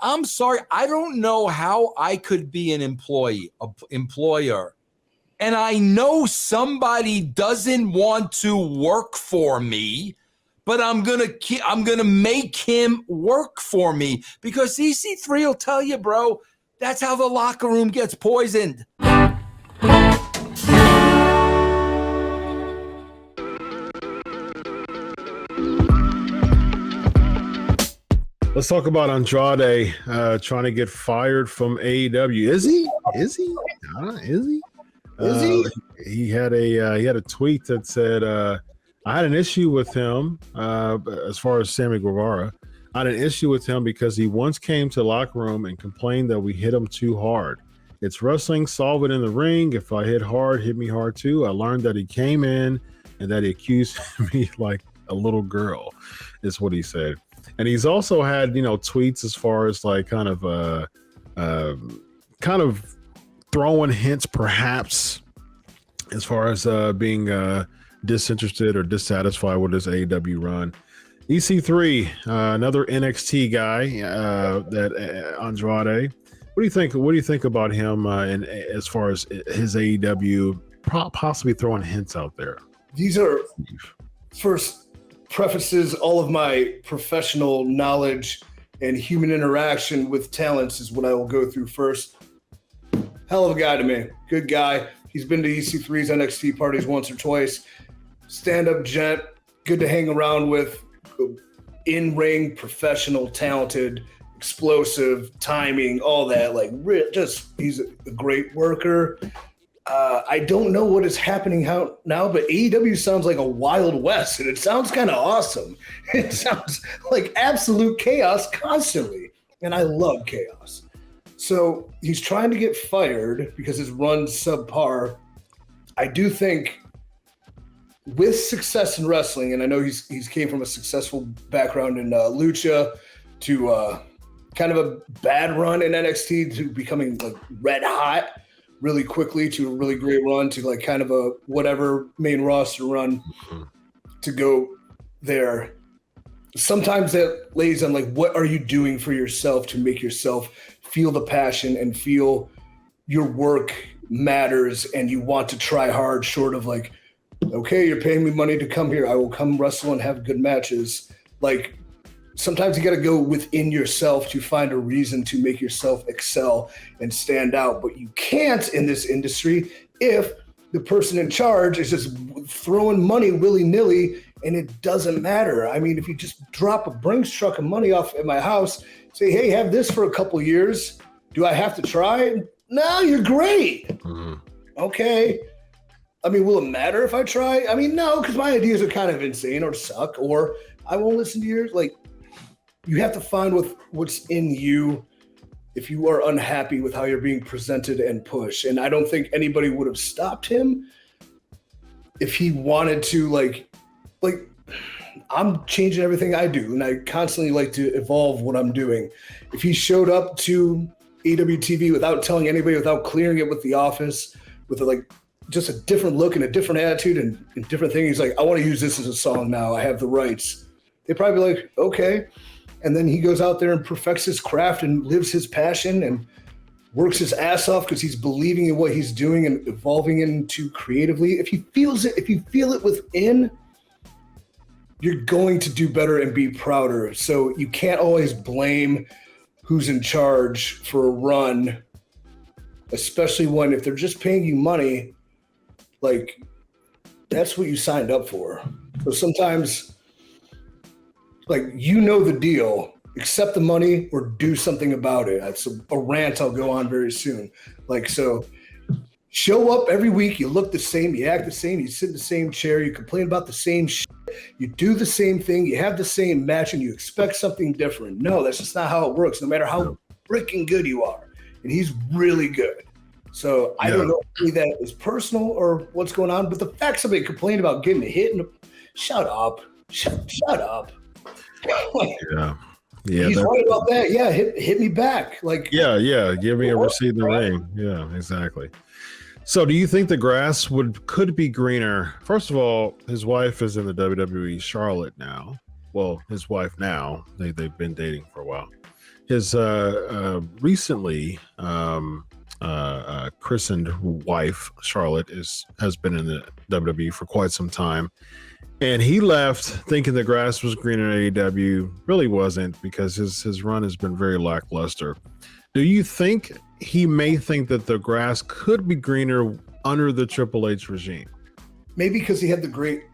I'm sorry. I don't know how I could be an employer, and I know somebody doesn't want to work for me, but I'm gonna make him work for me because EC3 will tell you, bro, that's how the locker room gets poisoned. Let's talk about Andrade trying to get fired from AEW. Is he? He had a tweet that said, "I had an issue with him as far as Sammy Guevara. I had an issue with him because he once came to the locker room and complained that we hit him too hard. It's wrestling, solve it in the ring. If I hit hard, hit me hard too. I learned that he came in and that he accused me like a little girl," is what he said. And he's also had, tweets as far as like kind of throwing hints, perhaps, as far as being disinterested or dissatisfied with his AEW run. EC3, another NXT guy, that Andrade. What do you think? What do you think about him? And as far as his AEW, possibly throwing hints out there. These are first. Prefaces all of my professional knowledge and human interaction with talents is what I will go through first. Hell of a guy to me. Good guy. He's been to EC3's NXT parties once or twice. Stand-up gent. Good to hang around with. In-ring, professional, talented, explosive, timing, all that. He's a great worker. I don't know what is happening now, but AEW sounds like a Wild West, and it sounds kind of awesome. It sounds like absolute chaos constantly, and I love chaos. So he's trying to get fired because his run's subpar. I do think with success in wrestling, and I know he's came from a successful background in Lucha to kind of a bad run in NXT to becoming like red hot really quickly to a really great run to like kind of a whatever main roster run to go there. Sometimes that lays on like, what are you doing for yourself to make yourself feel the passion and feel your work matters and you want to try hard short of like, okay, you're paying me money to come here. I will come wrestle and have good matches. Like, sometimes you got to go within yourself to find a reason to make yourself excel and stand out. But you can't in this industry if the person in charge is just throwing money willy-nilly and it doesn't matter. I mean, if you just drop a Brinks truck of money off at my house, say, hey, have this for a couple years. Do I have to try? No, you're great. Mm-hmm. Okay. I mean, will it matter if I try? I mean, no, because my ideas are kind of insane or suck, or I won't listen to yours. Like, you have to find what's in you if you are unhappy with how you're being presented and pushed. And I don't think anybody would have stopped him if he wanted to, like I'm changing everything I do. And I constantly like to evolve what I'm doing. If he showed up to AWTV without telling anybody, without clearing it with the office, with just a different look and a different attitude and different thing, he's like, I want to use this as a song now. I have the rights. They'd probably be like, okay. And then he goes out there and perfects his craft and lives his passion and works his ass off because he's believing in what he's doing and evolving into creatively. If he feels it, if you feel it within, you're going to do better and be prouder. So you can't always blame who's in charge for a run, especially when if they're just paying you money, like that's what you signed up for. So sometimes, like, you know the deal, accept the money or do something about it. That's a rant I'll go on very soon. Like, so show up every week, you look the same, you act the same, you sit in the same chair, you complain about the same shit, you do the same thing, you have the same match, and you expect something different. No, that's just not how it works, no matter how freaking good you are. And he's really good. So I don't know if that is personal or what's going on, but the fact somebody complained about getting hit, shut up. Yeah, he's right about that. Yeah, hit me back. Like, yeah, give me a receipt in the ring. Yeah, exactly. So, do you think the grass could be greener? First of all, his wife is in the WWE Charlotte now. Well, his wife now. They've been dating for a while. his recently christened wife Charlotte has been in the WWE for quite some time, and he left thinking the grass was greener at AEW. Really wasn't, because his run has been very lackluster. Do you think he may think that the grass could be greener under the Triple H regime? Maybe because he had the great,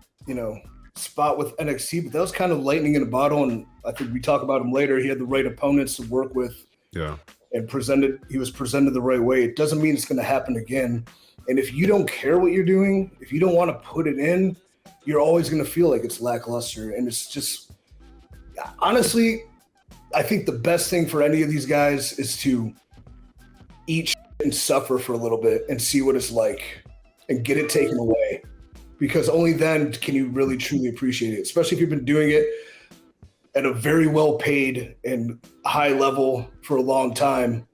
spot with NXT, but that was kind of lightning in a bottle. And I think we talk about him later. He had the right opponents to work with. Yeah. And he was presented the right way. It doesn't mean it's going to happen again. And if you don't care what you're doing, if you don't want to put it in, you're always going to feel like it's lackluster. And it's just, honestly, I think the best thing for any of these guys is to eat and suffer for a little bit and see what it's like and get it taken away, because only then can you really truly appreciate it, especially if you've been doing it at a very well paid and high level for a long time.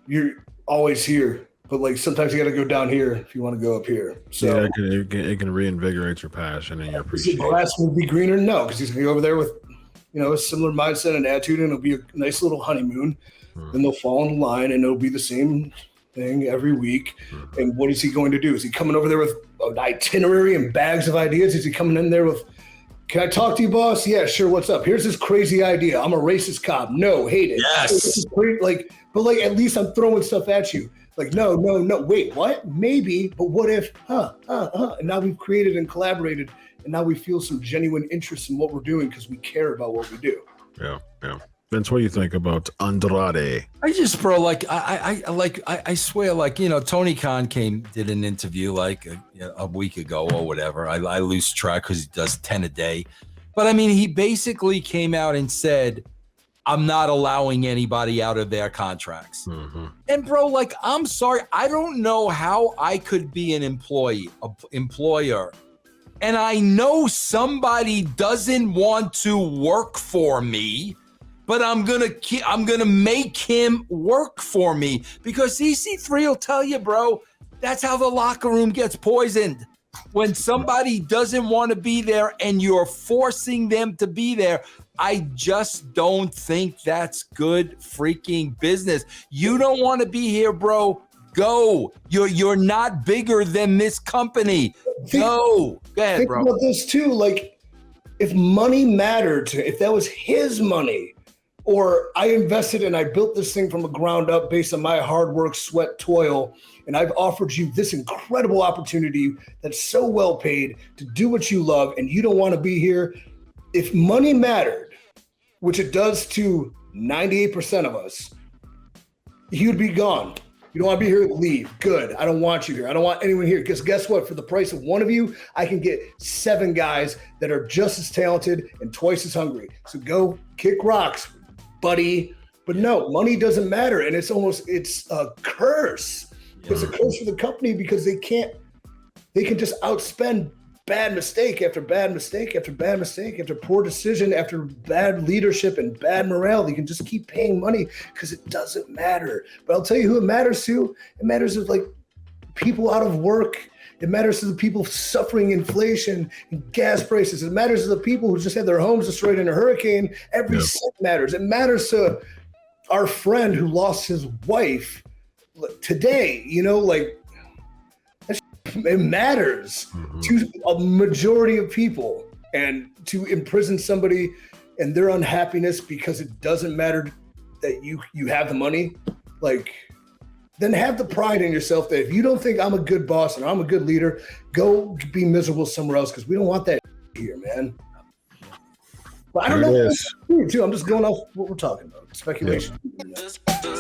You're always here, but like sometimes you got to go down here if you want to go up here. So yeah, it can reinvigorate your passion and your appreciation. The grass will be greener? No, because he's going to go over there with a similar mindset and attitude, and it'll be a nice little honeymoon. Then they'll fall in line, and it'll be the same thing every week. And what is he going to do? Is he coming over there with an itinerary and bags of ideas? Is he coming in there with, can I talk to you, boss? Yeah, sure. What's up? Here's this crazy idea. I'm a racist cop. No, hate it. Yes. But at least I'm throwing stuff at you. Like, no. Wait, what? Maybe, but what if? And now we've created and collaborated, and now we feel some genuine interest in what we're doing because we care about what we do. Yeah. Vince, what do you think about Andrade? I just, bro, I swear, Tony Khan did an interview a week ago or whatever. I lose track because he does 10 a day. But I mean, he basically came out and said, I'm not allowing anybody out of their contracts. Mm-hmm. And bro, I'm sorry. I don't know how I could be an employer. And I know somebody doesn't want to work for me, but I'm gonna make him work for me, because EC3 will tell you, bro, that's how the locker room gets poisoned. When somebody doesn't want to be there and you're forcing them to be there, I just don't think that's good freaking business. You don't want to be here, bro. Go. You're not bigger than this company. Go. Go ahead, bro. Think about this too. If money mattered, if that was his money, or I invested and I built this thing from the ground up based on my hard work, sweat, toil, and I've offered you this incredible opportunity that's so well paid to do what you love, and you don't want to be here. If money mattered, which it does to 98% of us, he would be gone. You don't want to be here, leave. Good. I don't want you here. I don't want anyone here. Because guess what? For the price of one of you, I can get 7 guys that are just as talented and twice as hungry. So go kick rocks, buddy. But no, money doesn't matter. And it's a curse. Yeah. It's a curse for the company, because they can just outspend bad mistake after bad mistake after bad mistake after poor decision after bad leadership and bad morale. They can just keep paying money because it doesn't matter. But I'll tell you who it matters to. It matters to people out of work. It matters to the people suffering inflation and gas prices. It matters to the people who just had their homes destroyed in a hurricane. Every cent matters. It matters to our friend who lost his wife today. It matters to a majority of people, and to imprison somebody and their unhappiness because it doesn't matter that you have the money, then have the pride in yourself that if you don't think I'm a good boss and I'm a good leader, go be miserable somewhere else, because we don't want that here, man. But I don't know. Too. I'm just going off what we're talking about. Speculation. Yeah.